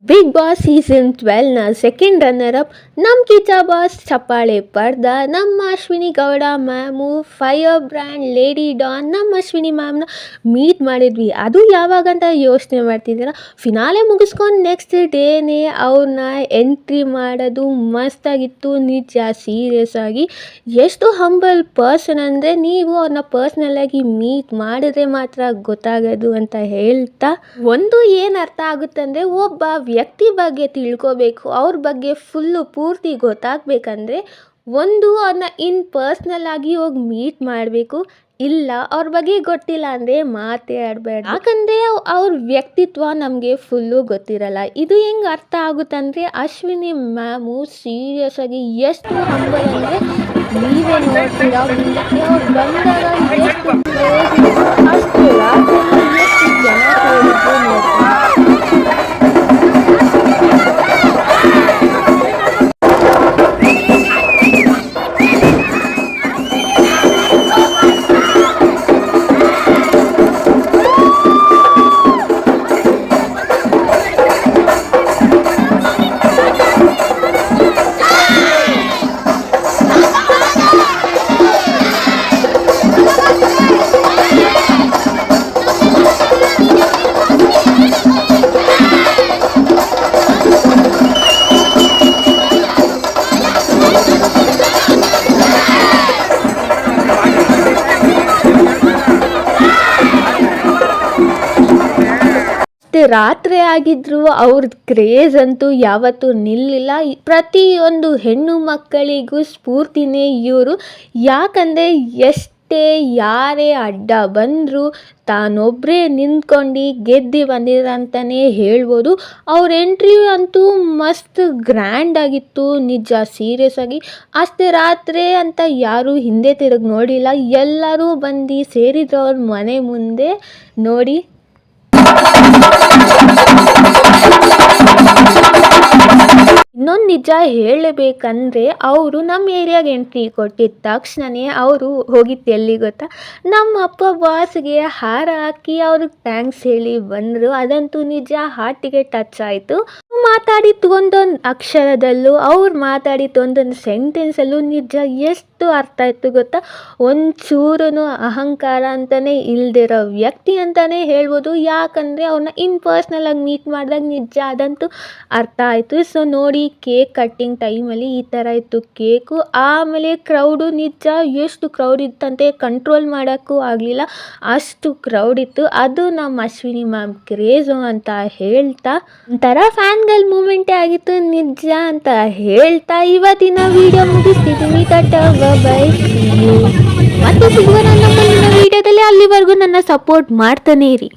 Big Boss season 12ನ second runner up ನಮ್ಮ Kichcha boss ಚಪ್ಪಾಳೆ ಪಡೆದ ನಮ್ಮ Ashwini Gowda ma'am fire brand lady don ನಮ್ಮ ಅಶ್ವಿನಿ ಮ್ಯಾಮ್ನ ಮೀಟ್ ಮಾಡಿದ್ವಿ. ಅದು ಯಾವಾಗಂತ ಯೋಚನೆ ಮಾಡ್ತಿದ್ದೀರಾ, ಫಿನಾಲೆ ಮುಗಿಸ್ಕೊಂಡು ನೆಕ್ಸ್ಟ್ ಡೇನೇ ಅವ್ರನ್ನ ಎಂಟ್ರಿ ಮಾಡೋದು ಮಸ್ತಾಗಿತ್ತು. ನಿಜ ಸೀರಿಯಸ್ ಆಗಿ ಎಷ್ಟು ಹಂಬಲ್ ಪರ್ಸನ್ ಅಂದರೆ ನೀವು ಅವ್ರನ್ನ ಪರ್ಸ್ನಲ್ಲಾಗಿ ಮೀಟ್ ಮಾಡಿದ್ರೆ ಮಾತ್ರ ಗೊತ್ತಾಗೋದು ಅಂತ ಹೇಳ್ತಾ, ಒಂದು ಏನು ಅರ್ಥ ಆಗುತ್ತಂದರೆ ಒಬ್ಬ ವ್ಯಕ್ತಿ ಬಗ್ಗೆ ತಿಳ್ಕೋಬೇಕು, ಅವ್ರ ಬಗ್ಗೆ ಫುಲ್ಲು ಪೂರ್ತಿ ಗೊತ್ತಾಗಬೇಕಂದ್ರೆ ಒಂದು ಅವ್ರನ್ನ ಪರ್ಸ್ನಲ್ ಆಗಿ ಹೋಗಿ ಮೀಟ್ ಮಾಡಬೇಕು. ಇಲ್ಲ ಅವ್ರ ಬಗ್ಗೆ ಗೊತ್ತಿಲ್ಲ ಅಂದರೆ ಮಾತೇ ಆಡಬೇಡ, ಯಾಕಂದರೆ ಅವ್ರ ವ್ಯಕ್ತಿತ್ವ ನಮಗೆ ಫುಲ್ಲು ಗೊತ್ತಿರಲ್ಲ. ಇದು ಹೆಂಗೆ ಅರ್ಥ ಆಗುತ್ತಂದರೆ ಅಶ್ವಿನಿ ಮ್ಯಾಮು ಸೀರಿಯಸ್ ಆಗಿ ಎಷ್ಟು ಹಂಬಲ್ ಅಂದರೆ ನೀವೇ ನೋಡ್ತೀರಾ. ಮುಂದಕ್ಕೆ ಅವ್ರು ಬಂದಾಗ ಎಷ್ಟು ಅಷ್ಟು ರಾತ್ರಿ ಎಷ್ಟು ಜನ ಹೋಗಿದ್ದು ನೋಡ್ತೀರಾ. ರಾತ್ರಿ ಆಗಿದ್ರು ಅವ್ರ ಕ್ರೇಜ್ ಅಂತೂ ಯಾವತ್ತೂ ನಿಲ್ಲಿಲ್ಲ. ಪ್ರತಿಯೊಂದು ಹೆಣ್ಣು ಮಕ್ಕಳಿಗೂ ಸ್ಫೂರ್ತಿನೇ ಇವರು. ಯಾಕಂದರೆ ಎಷ್ಟೇ ಯಾರೇ ಅಡ್ಡ ಬಂದರೂ ತಾನೊಬ್ಬರೇ ನಿಂತ್ಕೊಂಡು ಗೆದ್ದು ಬಂದಿರಂತಲೇ ಹೇಳ್ಬೋದು. ಅವ್ರ ಎಂಟ್ರಿ ಅಂತೂ ಮಸ್ತ್ ಗ್ರ್ಯಾಂಡ್ ಆಗಿತ್ತು. ನಿಜ ಸೀರಿಯಸ್ ಆಗಿ ಅಷ್ಟೇ ರಾತ್ರಿ ಅಂತ ಯಾರೂ ಹಿಂದೆ ತಿರುಗಿ ನೋಡಿಲ್ಲ. ಎಲ್ಲರೂ ಬಂದು ಸೇರಿದ್ರು ಅವ್ರ ಮನೆ ಮುಂದೆ. ನೋಡಿ, ಇನ್ನೊಂದು ನಿಜ ಹೇಳಬೇಕಂದ್ರೆ ಅವರು ನಮ್ಮ ಏರಿಯಾಗೆ ಎಂಟ್ರಿ ಕೊಟ್ಟಿದ್ದ ತಕ್ಷಣವೇ ಅವರು ಹೋಗಿತ್ತು ಎಲ್ಲಿ ಗೊತ್ತಾ, ನಮ್ಮ ಅಪ್ಪ ಬಾಸ್ಗೆ ಹಾರ ಹಾಕಿ ಅವ್ರಿಗೆ ಥ್ಯಾಂಕ್ಸ್ ಹೇಳಿ ಬಂದರು. ಅದಂತೂ ನಿಜ ಹಾರ್ಟಿಗೆ ಟಚ್ ಆಯಿತು. ಮಾತಾಡಿದ್ದು ಒಂದೊಂದು ಅಕ್ಷರದಲ್ಲೂ, ಅವ್ರು ಮಾತಾಡಿದ್ದು ಒಂದೊಂದು ಸೆಂಟೆನ್ಸಲ್ಲೂ ನಿಜ ಎಷ್ಟು ಅರ್ಥ ಆಯಿತು ಗೊತ್ತಾ. ಒಂಚೂರು ಅಹಂಕಾರ ಅಂತಲೇ ಇಲ್ದಿರೋ ವ್ಯಕ್ತಿ ಅಂತಲೇ ಹೇಳ್ಬೋದು. ಯಾಕಂದರೆ ಅವ್ರನ್ನ ಪರ್ಸ್ನಲ್ ಆಗಿ ಮೀಟ್ ಮಾಡಿದಾಗ ನಿಜ ಅದಂತೂ ಅರ್ಥ ಆಯಿತು. ಸೊ ನೋಡಿ, ಕೇಕ್ ಕಟ್ಟಿಂಗ್ ಟೈಮಲ್ಲಿ ಈ ಥರ ಇತ್ತು ಕೇಕು. ಆಮೇಲೆ ಕ್ರೌಡು ನಿಜ ಎಷ್ಟು ಕ್ರೌಡ್ ಇತ್ತಂತೆ ಕಂಟ್ರೋಲ್ ಮಾಡೋಕ್ಕೂ ಆಗಲಿಲ್ಲ, ಅಷ್ಟು ಕ್ರೌಡ್ ಇತ್ತು. ಅದು ನಮ್ಮ ಅಶ್ವಿನಿ ಮ್ಯಾಮ್ ಕ್ರೇಜು ಅಂತ ಹೇಳ್ತಾ ಒಂಥರ ಫ್ಯಾನ್ಗಳ ಮೂಮೆಂಟೇ ಆಗಿತ್ತು ನಿಜ ಅಂತ ಹೇಳ್ತಾ ಇವತ್ತಿನ ವಿಡಿಯೋ ಮುಗಿಸ್ತಿದ್ದೀನಿ. Tata bye see you. ಮತ್ತೆ ಸಿಗುವ ನನ್ನ ಮುಂದಿನ ವಿಡಿಯೋದಲ್ಲಿ. ಅಲ್ಲಿವರೆಗೂ ನನ್ನ ಸಪೋರ್ಟ್ ಮಾಡ್ತಾನೆ ಇರಿ.